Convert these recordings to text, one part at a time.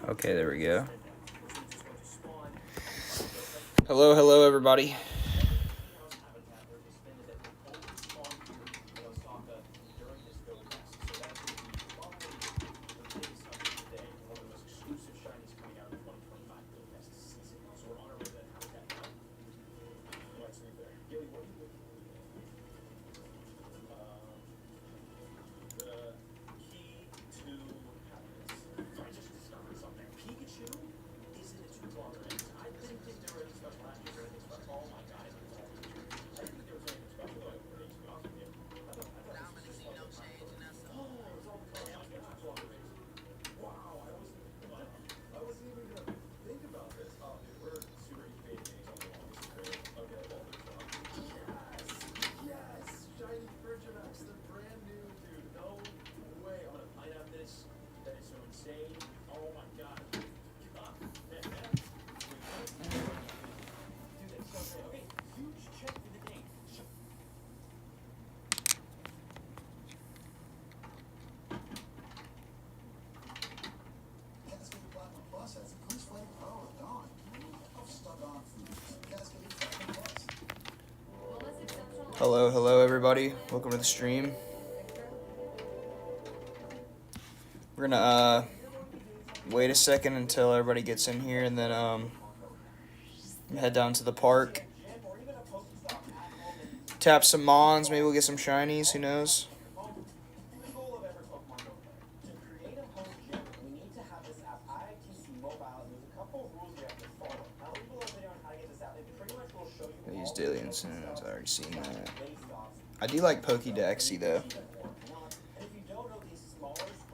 Okay, there we go. Hello, everybody. Hello, everybody. Welcome to the stream. We're gonna wait a second until everybody gets in here, and then head down to the park. Tap some mons. Maybe we'll get some shinies. Who knows? I use daily incidents. I already seen that. I do like Pokédexy though.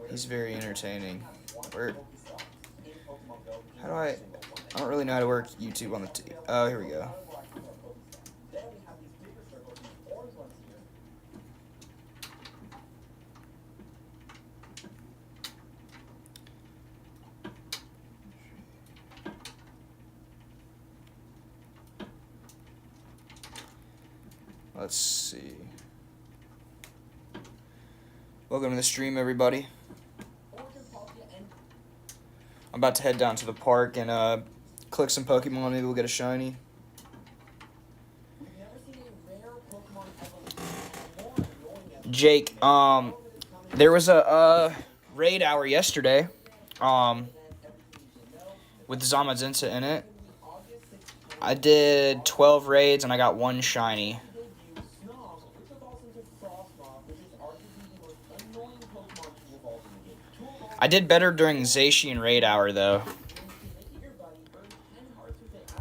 He's very entertaining. How do I don't really know how to work YouTube on the oh, here we go. Let's see. Welcome to the stream, everybody. I'm about to head down to the park and click some Pokemon. Maybe we'll get a shiny. Jake, there was a raid hour yesterday, with Zamazenta in it. I did 12 raids and I got one shiny. I did better during Zacian raid hour though.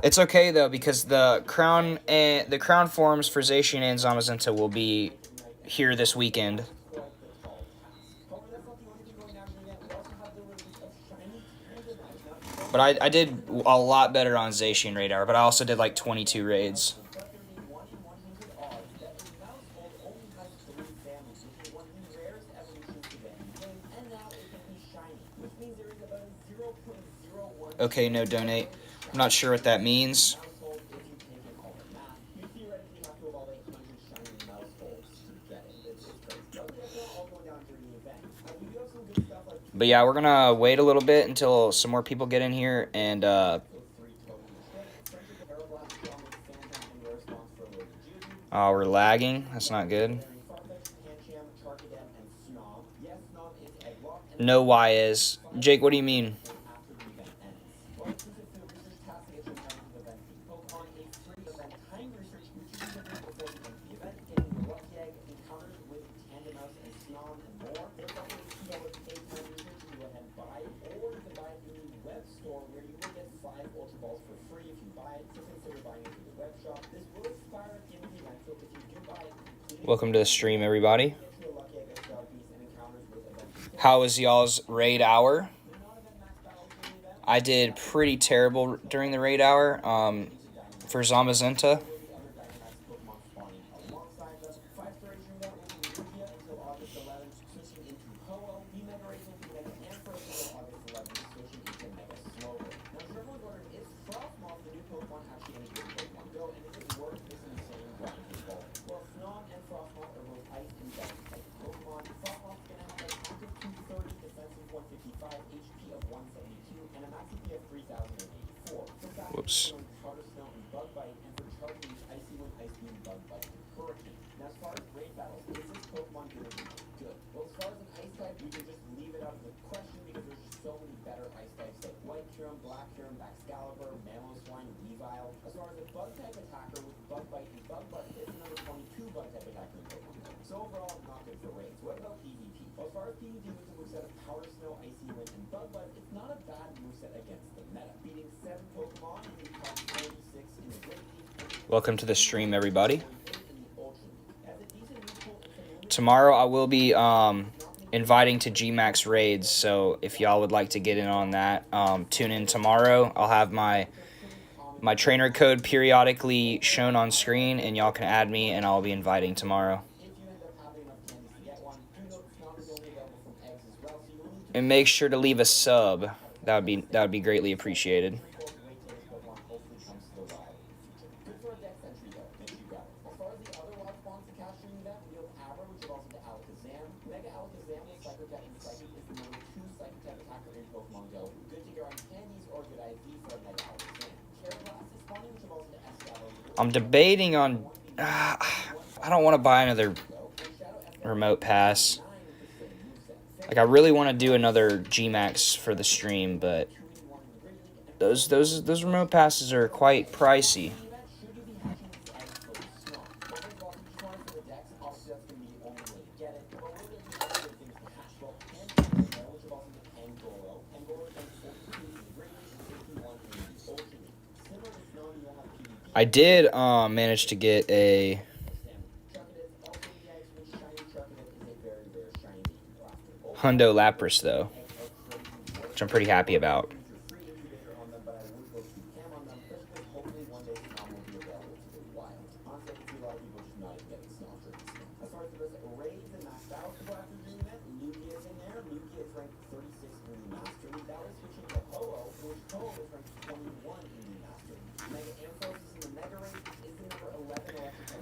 It's okay though because the crown forms for Zacian and Zamazenta will be here this weekend. But I did a lot better on Zacian raid hour, but I also did like 22 raids. Okay, no donate. I'm not sure what that means. But yeah, we're gonna wait a little bit until some more people get in here, and oh, we're lagging. That's not good. No Y is. Jake, what do you mean? Welcome to the stream, everybody. How was y'all's raid hour? I did pretty terrible during the raid hour for Zamazenta. Whoops. Welcome to the stream, everybody. Tomorrow I will be inviting to GMAX raids, so if y'all would like to get in on that, tune in tomorrow. I'll have my trainer code periodically shown on screen, and y'all can add me, and I'll be inviting tomorrow. And make sure to leave a sub. That would be greatly appreciated. I'm debating on... I don't want to buy another remote pass. Like, I really want to do another GMAX for the stream, but those remote passes are quite pricey. I did manage to get a Hundo Lapras, though, which I'm pretty happy about.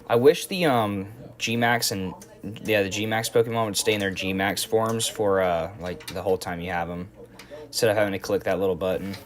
I wish the GMAX and the GMAX Pokemon would stay in their GMAX forms for like the whole time you have them, instead of having to click that little button.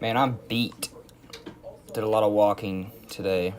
Man, I'm beat. Did a lot of walking today.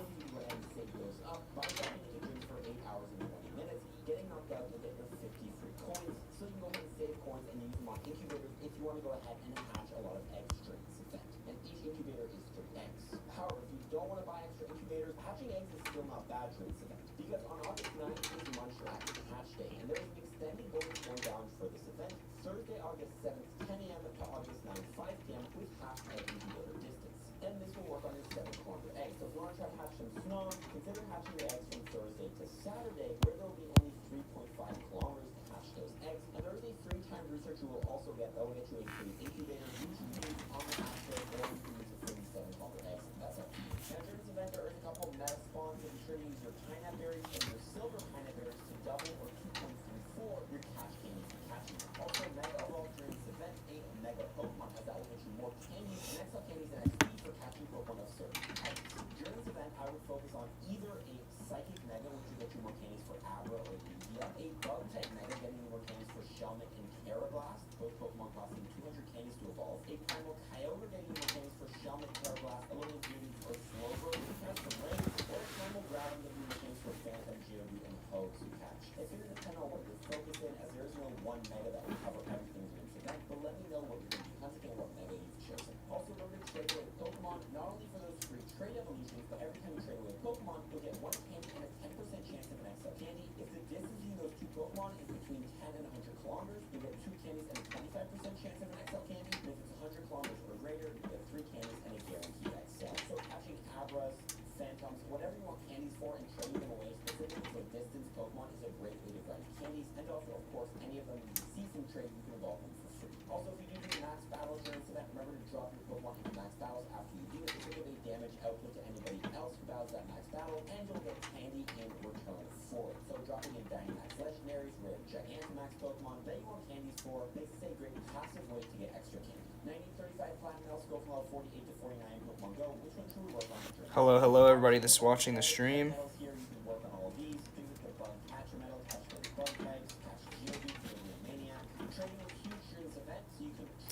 Hello, everybody that's watching the stream.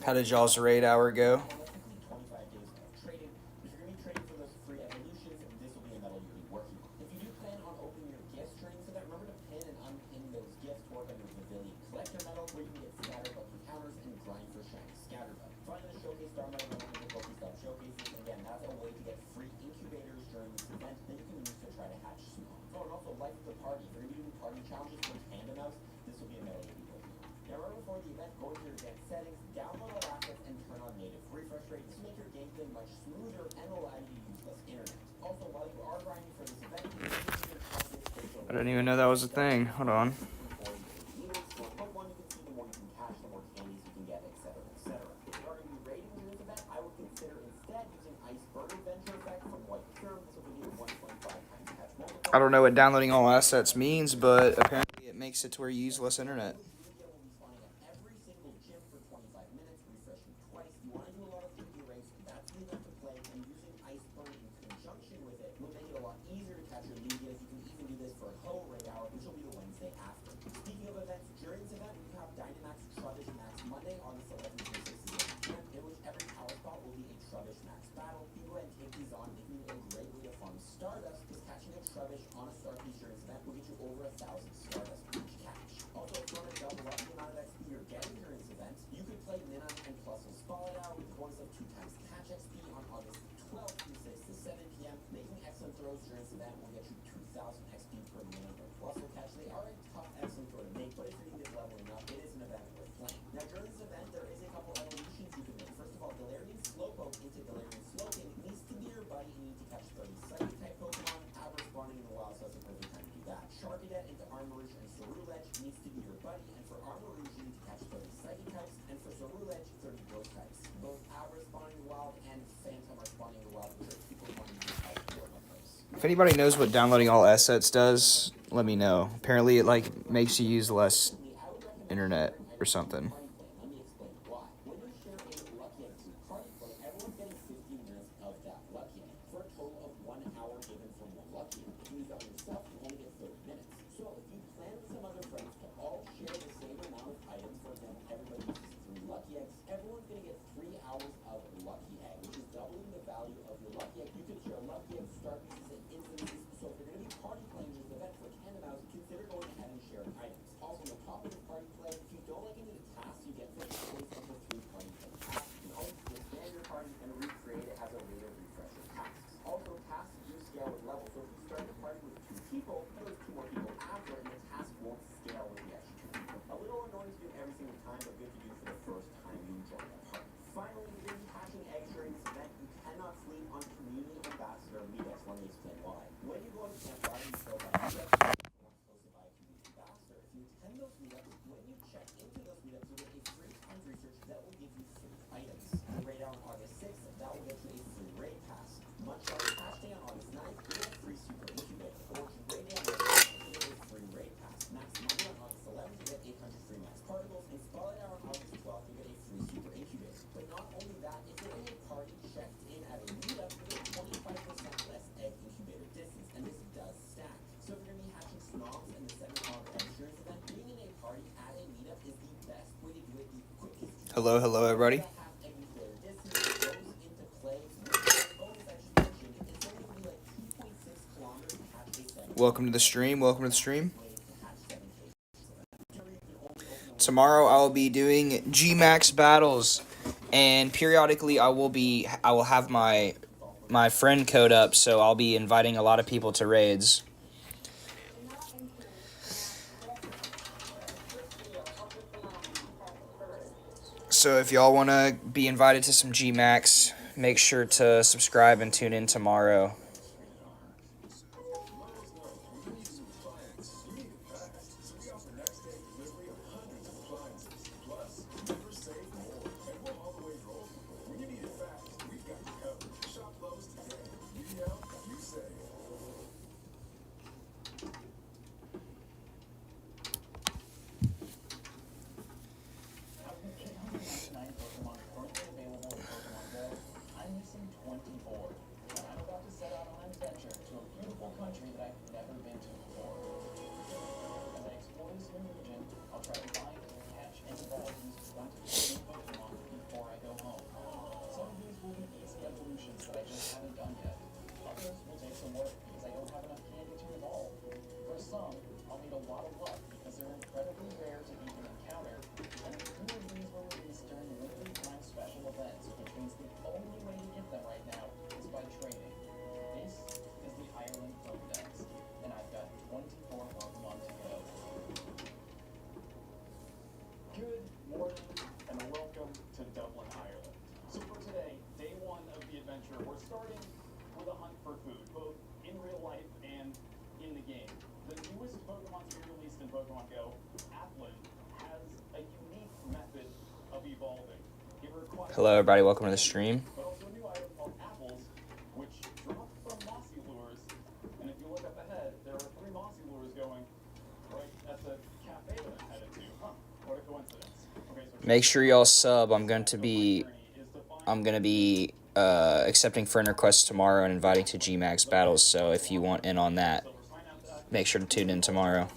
How did y'all's raid hour go? I didn't even know that was a thing. Hold on. I don't know what downloading all assets means, but apparently it makes it to where you use less internet. If anybody knows what downloading all assets does, let me know. Apparently it makes you use less internet or something. Hello, everybody. Welcome to the stream. Tomorrow I will be doing GMAX battles, and periodically I will have my my friend code up, so I'll be inviting a lot of people to raids. So if y'all want to be invited to some GMAX, make sure to subscribe and tune in tomorrow. Hello everybody, welcome to the stream. Make sure y'all sub. I'm gonna be accepting friend requests tomorrow and inviting to GMAX battles, so if you want in on that, make sure to tune in tomorrow.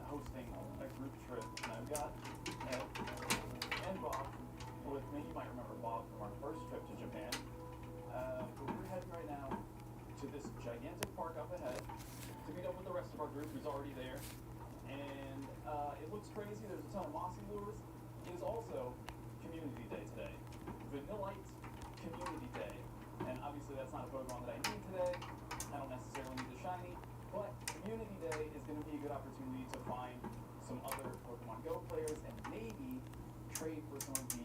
Hosting a group trip, and I've got Ed and Bob with me. You might remember Bob from our first trip to Japan. But we're heading right now to this gigantic park up ahead to meet up with the rest of our group who's already there. And it looks crazy. There's a ton of mossy lures. It is also Community Day today. Vanillite Community Day. And obviously that's not a Pokemon that I need today. I don't necessarily need a shiny. But Community Day is going to be a good opportunity to find some other Pokemon Go players and maybe trade for some of the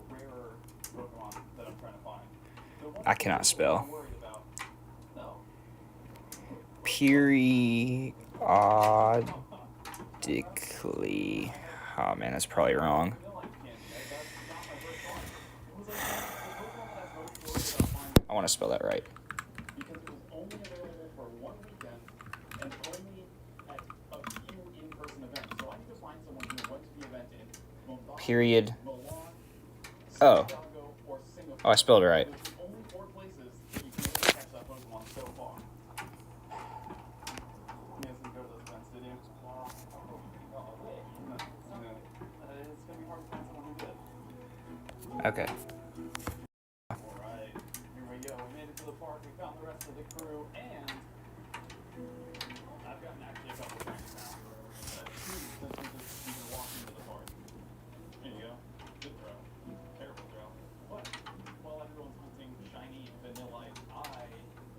rarer Pokemon that I'm trying to find. I cannot spell. No. Periodically. Oh man, that's probably wrong. I want to spell that right. Period. Oh, I spelled it right. Okay. Alright, here we go. We made it to the park. We found the rest of the crew, and I've gotten actually a couple of things now. Since we've been walking to the park. There you go. Good throw. Terrible throw. But while everyone's hunting shiny Vanillite, I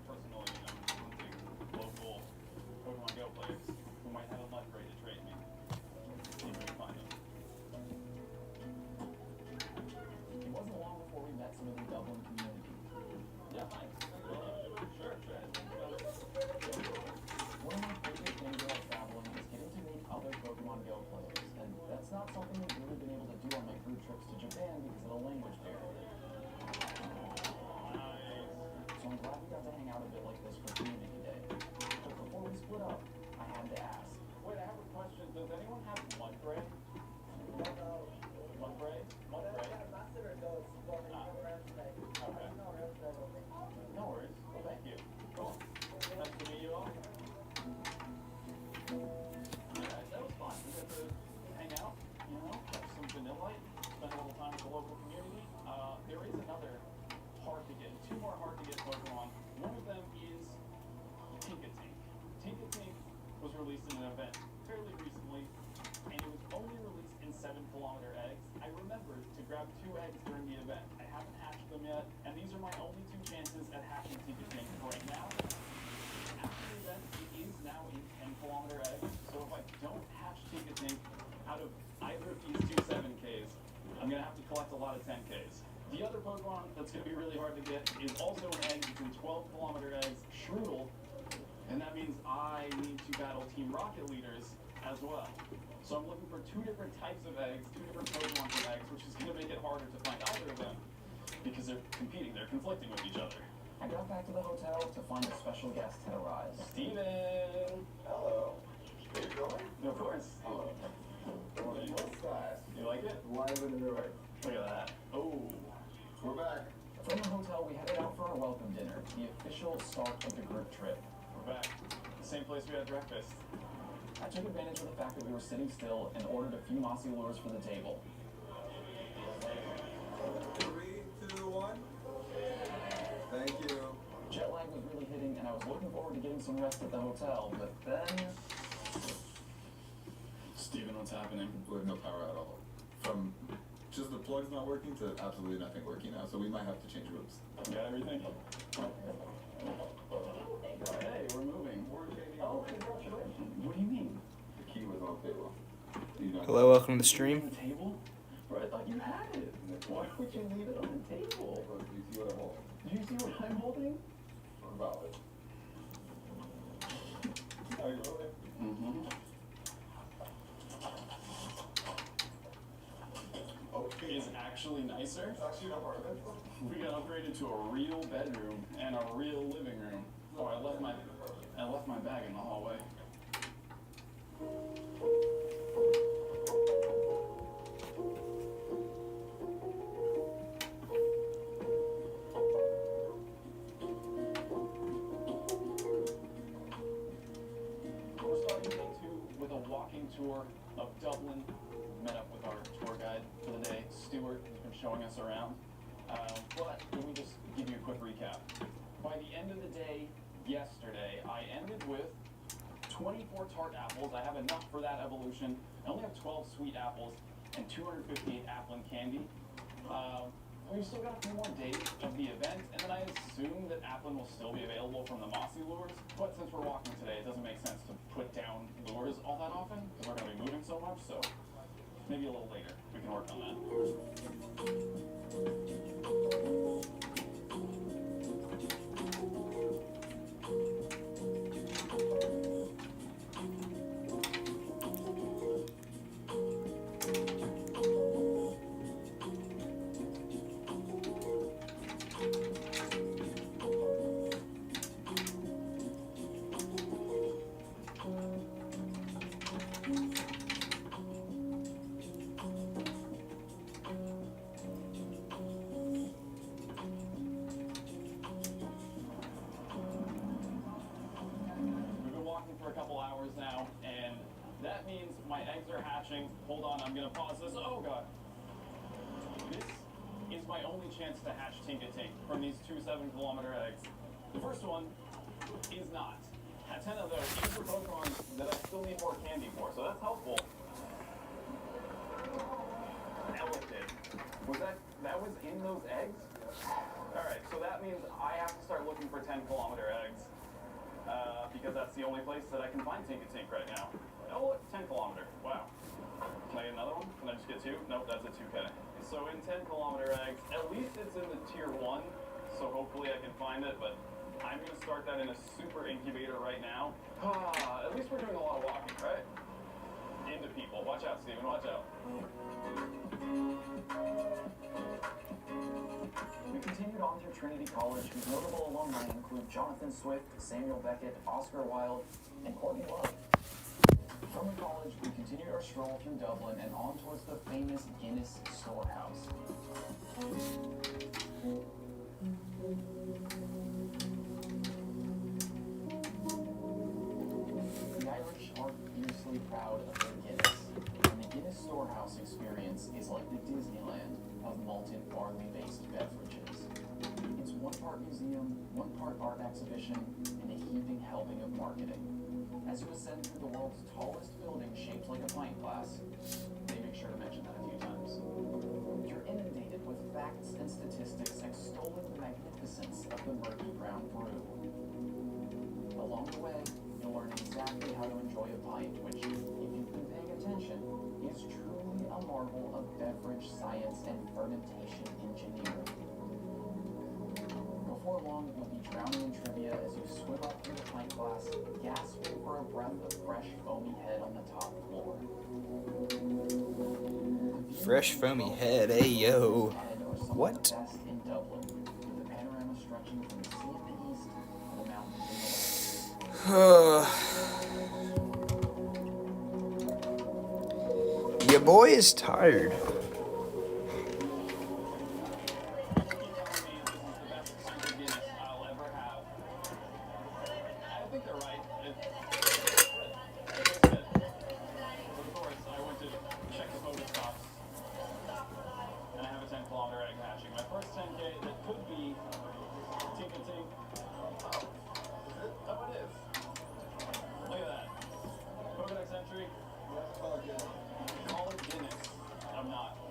personally am hunting local Pokemon Go players who might have a much ready to trade me. not something we've really been able to do on my group trips to Japan because of the language barrier. So I'm glad we got to hang out a bit like this for Community Day. But before we split up, I had to ask. Wait, I have a question. Does anyone have mud gray? Mud gray? Mud gray? Okay. No worries. Well, thank you. Cool. Nice to meet you all. Alright, that was fun. We got to hang out, you know, have some vanilla light, spend a little time with the local community. There is another two more hard to get Pokemon. One of them is Tinkatink. Tinkatink was released in an event fairly recently, and it was only released in 7-kilometer eggs. I remembered to grab 2 eggs during the event. I haven't hatched them yet, and these are my only 2 chances at hatching Tinkatink right now. After the event, it is now in 10-kilometer eggs, so if I don't hatch Tinkatink out of either of these 2 7Ks, I'm going to have to collect a lot of 10Ks. The other Pokemon that's going to be really hard to get is also an egg. It's in 12-kilometer eggs, Shroodle, and that means I need to battle Team Rocket leaders as well. So I'm looking for 2 different types of eggs, 2 different Pokemon from eggs, which is going to make it harder to find either of them because they're competing, they're conflicting with each other. I got back to the hotel to find a special guest had arrived. Steven! Hello. Are you going? Of course. Hello. What's that? You like it? Live in the right. Look at that. Oh. We're back. From the hotel, we headed out for our welcome dinner, the official start of the group trip. We're back. The same place we had breakfast. I took advantage of the fact that we were sitting still and ordered a few mossy lures for the table. 3, 2, 1. Thank you. Jet lag was really hitting, and I was looking forward to getting some rest at the hotel, but then... Steven, what's happening? We have no power at all. From just the plugs not working to absolutely nothing working now, so we might have to change routes. You got everything? Hey, we're moving. Oh, congratulations. What do you mean? The key was on the table. You know, Hello, welcome to the stream. On the table? Bro, I thought you had it. Why would you leave it on the table? You see what I'm holding? Do you see what I'm holding? About it. Are you rolling? Mm-hmm. Okay. It's actually nicer. It's actually an apartment. We got upgraded to a real bedroom and a real living room. Oh, I left my bag in the hallway. We're starting day 2 with a walking tour of Dublin. Met up with our tour guide for the day, Stuart, who's been showing us around. But let me just give you a quick recap. By the end of the day, yesterday, I ended with 24 tart apples. I have enough for that evolution. I only have 12 sweet apples and 258 apple and candy. We've still got a few more days of the event, and then I assume that Applin will still be available from the mossy lures. But since we're walking today, it doesn't make sense to put down lures all that often because we're going to be moving so much. So maybe a little later we can work on that. For a couple hours now, and that means my eggs are hatching. Hold on, I'm gonna pause this. Oh god. This is my only chance to hatch Tinkatink from these 2 7-kilometer eggs. The first one is not. At 10 of those, these are Pokemon that I still need more candy for, so that's helpful. Elephant. That was in those eggs? Alright, so that means I have to start looking for 10-kilometer eggs. Because that's the only place that I can find Tinkatink right now. Oh, look, 10-kilometer. Wow. Can I get another one? Can I just get 2? Nope, that's a 2K. So in 10-kilometer eggs, at least it's in the tier 1, so hopefully I can find it, but I'm going to start that in a super incubator right now. At least we're doing a lot of walking, right? into people. Watch out, Steven, watch out. We continued on through Trinity College, whose notable alumni include Jonathan Swift, Samuel Beckett, Oscar Wilde, and Courtney Love. From the college, we continued our stroll through Dublin and on towards the famous Guinness storehouse. The Irish are fiercely proud of their Guinness, and the Guinness storehouse experience is like the Disneyland of malted barley-based beverages. It's one part museum, one part art exhibition, and a heaping helping of marketing. As you ascend through the world's tallest building shaped like a pint glass, they make sure to mention that a few times. You're inundated with facts and statistics extolling the magnificence of the murky brown brew. Along the way, you'll learn exactly how to enjoy a pint, which, if you've been paying attention, is truly a marvel of beverage science and fermentation engineering. Before long, you'll be drowning in trivia as you swim up through the pint glass, gasping for a breath of fresh, foamy head on the top floor. Fresh foamy head, hey yo. What? Best in Dublin, with the panorama stretching from the sea in the east to the mountains in the west. Your boy is tired.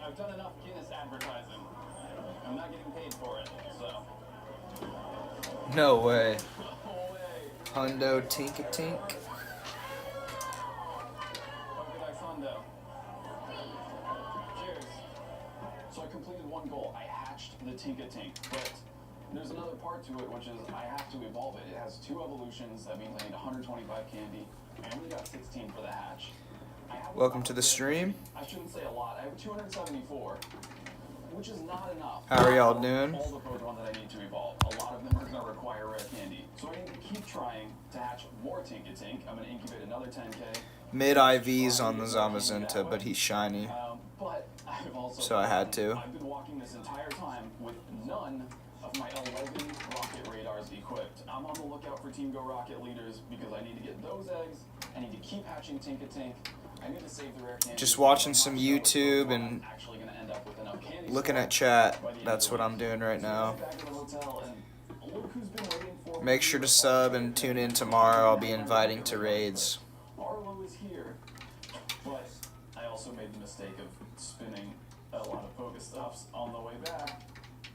I've done enough Guinness advertising. I'm not getting paid for it, so. No way. No way. Hundo Tinka Tink. Pokedex Hundo. Cheers. So I completed one goal. I hatched the Tinka Tink, but there's another part to it, which is I have to evolve it. It has 2 evolutions. That means I need 125 candy. I only got 16 for the hatch. Welcome to the stream. I shouldn't say a lot. I have 274, which is not enough. How are y'all doing? All the Pokemon that I need to evolve. A lot of them are going to require rare candy. So I need to keep trying to hatch more Tinka-Tink. I'm going to incubate another 10K. Mid IVs on the Zamazenta, but he's shiny. But I've also So I had to. I've been walking this entire time with none of my 11 rocket radars equipped. I'm on the lookout for Team Go Rocket leaders because I need to get those eggs. I need to keep hatching Tinka-Tink. I need to save the rare candy. Just watching some YouTube and looking at chat. That's what I'm doing right now. Make sure to sub and tune in tomorrow. I'll be inviting to raids. Arlo is here, but I also made the mistake of spinning a lot of Pokestops on the way back,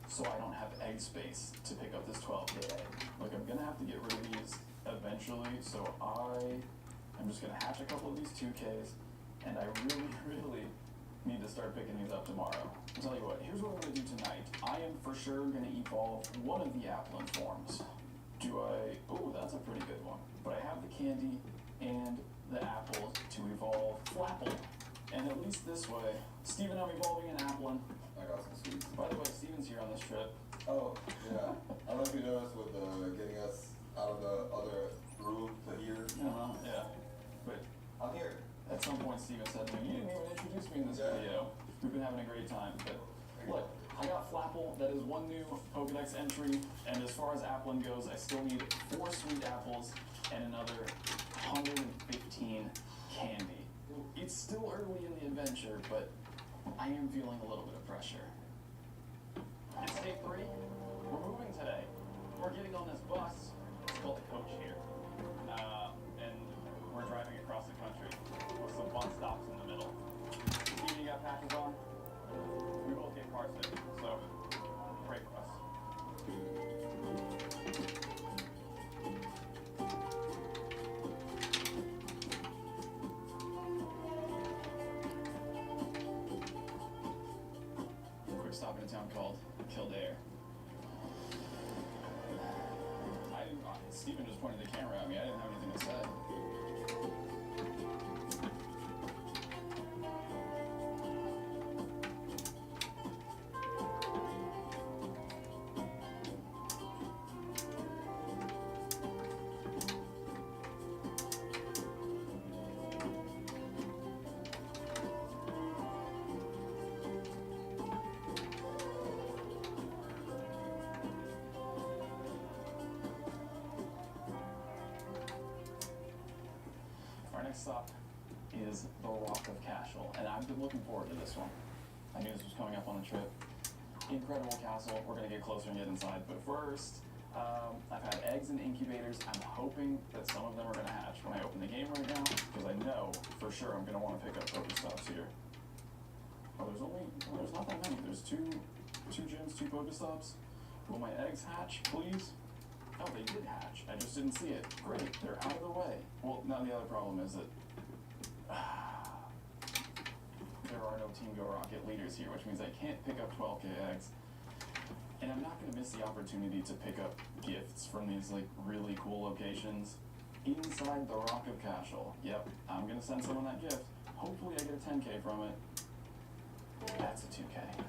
so I don't have egg space to pick up this 12K egg. Like, I'm gonna have to get rid of these eventually, so I'm just going to hatch a couple of these 2Ks, and I really need to start picking these up tomorrow. I'll tell you what, here's what we're going to do tonight. I am for sure going to evolve one of the Applin forms. Oh, that's a pretty good one. But I have the candy and the apple to evolve Flapple. And at least this way, Steven, I'm evolving an Applin. I got some sweets. By the way, Steven's here on this trip. Oh, yeah. I don't know if you noticed with getting us out of the other room to here. Yeah. But I'm here. at some point, Steven said to me, "You didn't even introduce me in this video." We've been having a great time. But look, I got Flapple. That is one new Pokedex entry. And as far as Applin goes, I still need 4 sweet apples and another 115 candy. It's still early in the adventure, but I am feeling a little bit of pressure. It's day 3. We're moving today. We're getting on this bus. It's called a coach here. And we're driving across the country with some fun stops in the middle. Steve, you got patches on? We both get car sick, so pray for us. Quick stop in a town called Kildare. Steven just pointed the camera at me. I didn't have anything to say. up is the Rock of Cashel, and I've been looking forward to this one. I knew this was coming up on the trip. Incredible castle. We're gonna get closer and get inside, but first, I've had eggs in incubators. I'm hoping that some of them are gonna hatch when I open the game right now, because I know for sure I'm gonna want to pick up Pokestops here. Oh, there's not that many. There's two gyms, 2 Pokestops. Will my eggs hatch, please? Oh, they did hatch. I just didn't see it. Great, they're out of the way. Well, now the other problem is that there are no Team Go Rocket leaders here, which means I can't pick up 12k eggs. And I'm not going to miss the opportunity to pick up gifts from these, like, really cool locations inside the Rock of Cashel. Yep, I'm going to send someone that gift. Hopefully I get a 10k from it. That's a 2k.